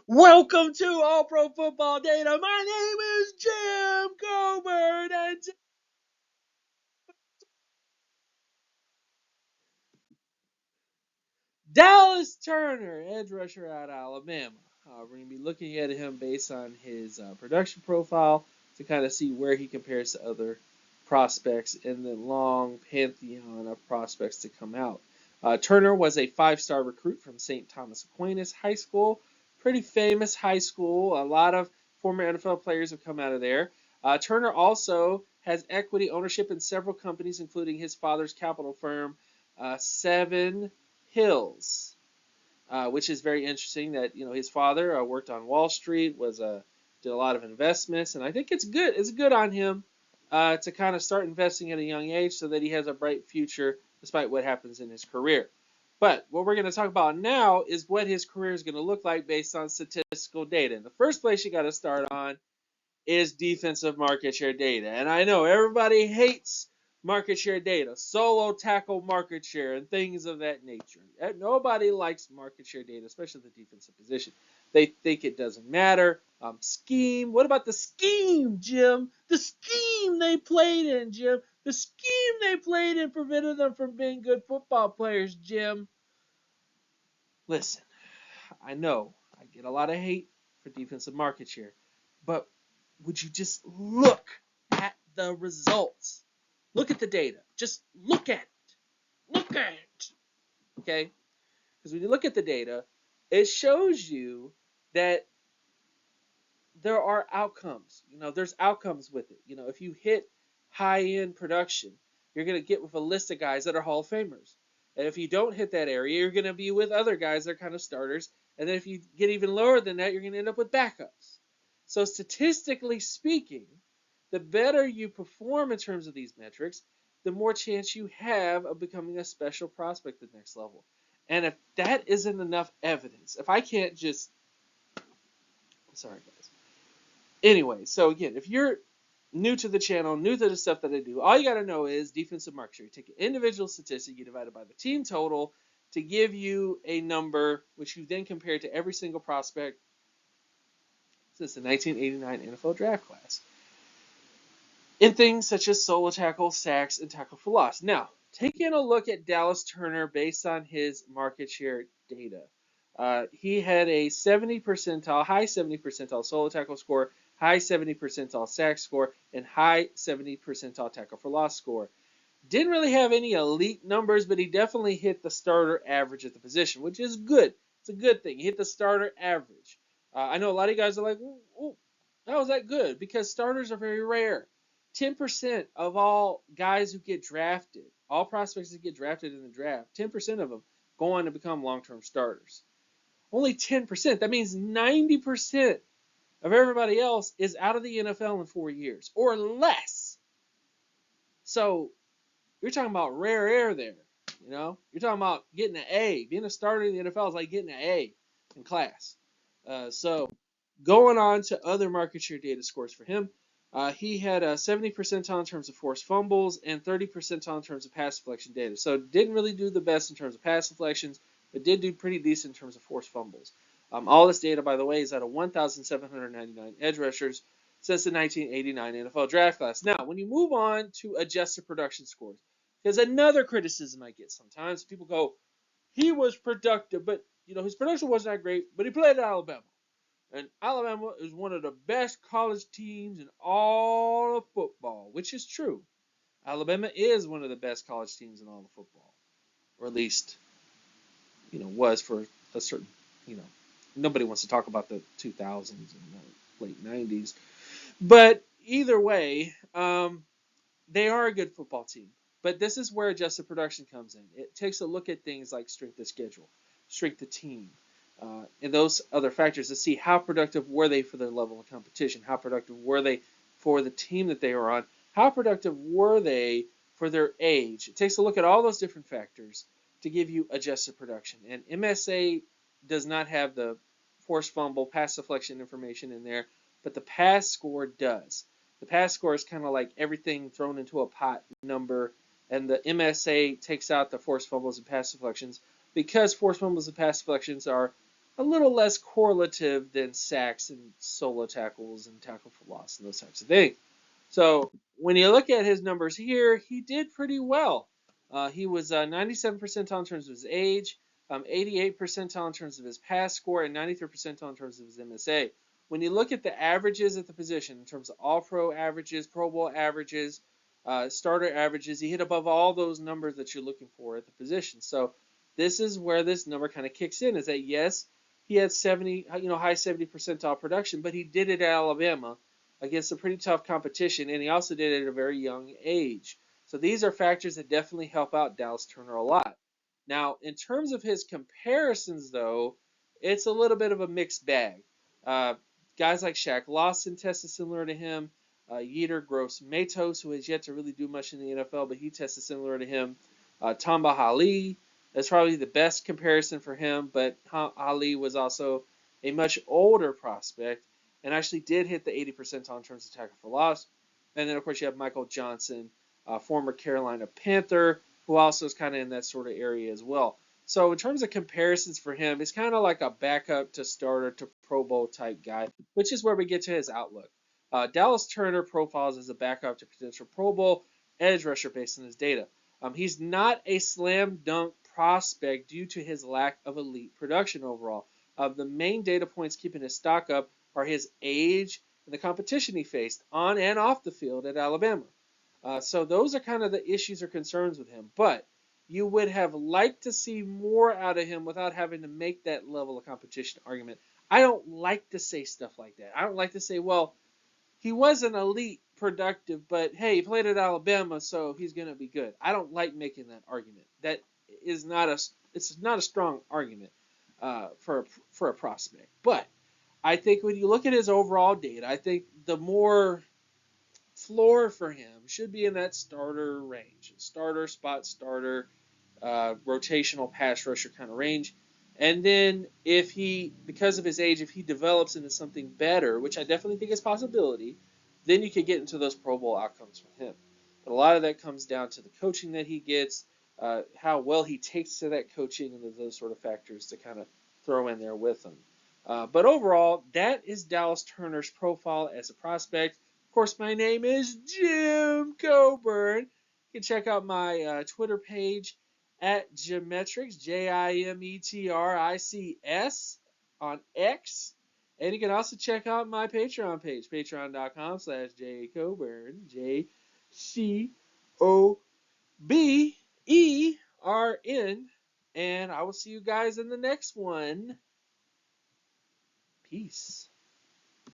Welcome to All Pro Football Data. My name is Jim Coburn, and Dallas Turner, edge rusher out of Alabama. We're going to be looking at him based on his production profile to kind of see where he compares to other prospects in the long pantheon of prospects to come out. Turner was a five-star recruit from St. Thomas Aquinas High School. Pretty famous high school. A lot of former NFL players have come out of there. Turner also has equity ownership in several companies, including his father's capital firm, Seven Hills, which is very interesting. That his father worked on Wall Street, did a lot of investments, and I think it's good. It's good on him to kind of start investing at a young age so that he has a bright future despite what happens in his career. But what we're going to talk about now is what his career is going to look like based on statistical data. And the first place you got to start on is defensive market share data. And I know everybody hates market share data, solo tackle market share, and things of that nature. Nobody likes market share data, especially the defensive position. They think it doesn't matter. Scheme. What about the scheme, Jim? The scheme they played in, Jim. The scheme they played in prevented them from being good football players, Jim. Listen, I know I get a lot of hate for defensive market share, but would you just look at the results? Look at the data. Just look at it. Look at it. Okay? Because when you look at the data, it shows you that there are outcomes. There's outcomes with it. If you hit high-end production, you're going to get with a list of guys that are Hall of Famers. And if you don't hit that area, you're going to be with other guys that are kind of starters. And then if you get even lower than that, you're going to end up with backups. So statistically speaking, the better you perform in terms of these metrics, the more chance you have of becoming a special prospect at the next level. And if that isn't enough evidence, if I can't just... Sorry, guys. Anyway, so again, if you're new to the channel, new to the stuff that I do, all you got to know is defensive market share. You take an individual statistic, you divide it by the team total to give you a number, which you then compare to every single prospect since the 1989 NFL draft class, in things such as solo tackle, sacks, and tackle for loss. Now, taking a look at Dallas Turner based on his market share data. He had a 70 percentile, high 70 percentile solo tackle score, high 70 percentile sack score, and high 70 percentile tackle for loss score. Didn't really have any elite numbers, but he definitely hit the starter average at the position, which is good. It's a good thing. He hit the starter average. I know a lot of guys are like, oh, how is that good? Because starters are very rare. 10% of all guys who get drafted, all prospects that get drafted in the draft, 10% of them go on to become long-term starters. Only 10%. That means 90% of everybody else is out of the NFL in 4 years or less. So you're talking about rare air there. You're talking about getting an A. Being a starter in the NFL is like getting an A in class. So going on to other market share data scores for him, he had a 70 percentile in terms of forced fumbles and 30 percentile in terms of pass deflection data. So didn't really do the best in terms of pass deflections, but did do pretty decent in terms of forced fumbles. All this data, by the way, is out of 1,799 edge rushers since the 1989 NFL draft class. Now, when you move on to adjusted production scores, there's another criticism I get sometimes. People go, he was productive, but his production wasn't that great, but he played at Alabama. And Alabama is one of the best college teams in all of football, which is true. Alabama is one of the best college teams in all of football, or at least, was for a certain, nobody wants to talk about the 2000s and the late 90s. But either way, they are a good football team. But this is where adjusted production comes in. It takes a look at things like strength of schedule, strength of team, and those other factors to see how productive were they for their level of competition, how productive were they for the team that they were on, how productive were they for their age. It takes a look at all those different factors to give you adjusted production. And MSA does not have the forced fumble, pass deflection information in there, but the pass score does. The pass score is kind of like everything thrown into a pot number, and the MSA takes out the forced fumbles and pass deflections because forced fumbles and pass deflections are a little less correlative than sacks and solo tackles and tackle for loss and those types of things. So when you look at his numbers here, he did pretty well. He was 97 percentile in terms of his age, 88 percentile in terms of his pass score, and 93 percentile in terms of his MSA. When you look at the averages at the position, in terms of all-pro averages, Pro Bowl averages, starter averages, he hit above all those numbers that you're looking for at the position. So this is where this number kind of kicks in, is that yes, he had 70, high 70 percentile production, but he did it at Alabama against a pretty tough competition, and he also did it at a very young age. So these are factors that definitely help out Dallas Turner a lot. Now, in terms of his comparisons, though, it's a little bit of a mixed bag. Guys like Shaq Lawson tested similar to him. Yetur Gross-Matos, who has yet to really do much in the NFL, but he tested similar to him. Tamba Hali, that's probably the best comparison for him, but Ali was also a much older prospect and actually did hit the 80 percentile in terms of tackle for loss. And then, of course, you have Michael Johnson, former Carolina Panther, who also is kind of in that sort of area as well. So in terms of comparisons for him, it's kind of like a backup to starter to Pro Bowl type guy, which is where we get to his outlook. Dallas Turner profiles as a backup to potential Pro Bowl edge rusher based on his data. He's not a slam dunk prospect due to his lack of elite production overall. The main data points keeping his stock up are his age and the competition he faced on and off the field at Alabama. So those are kind of the issues or concerns with him. But you would have liked to see more out of him without having to make that level of competition argument. I don't like to say stuff like that. I don't like to say, well, he wasn't elite productive, but hey, he played at Alabama, so he's going to be good. I don't like making that argument. That is not a strong argument for a prospect. But I think when you look at his overall data, I think the more floor for him should be in that starter range, starter, spot starter, rotational pass rusher kind of range. And then if he, because of his age, if he develops into something better, which I definitely think is a possibility, then you could get into those Pro Bowl outcomes for him. But a lot of that comes down to the coaching that he gets, how well he takes to that coaching, and those sort of factors to kind of throw in there with him. But overall, that is Dallas Turner's profile as a prospect. Of course, my name is Jim Coburn. You can check out my Twitter page at Jimetrics, Jimetrics, on X. And you can also check out my Patreon page, patreon.com/JCoburn, JCOBERN. And I will see you guys in the next one. Peace.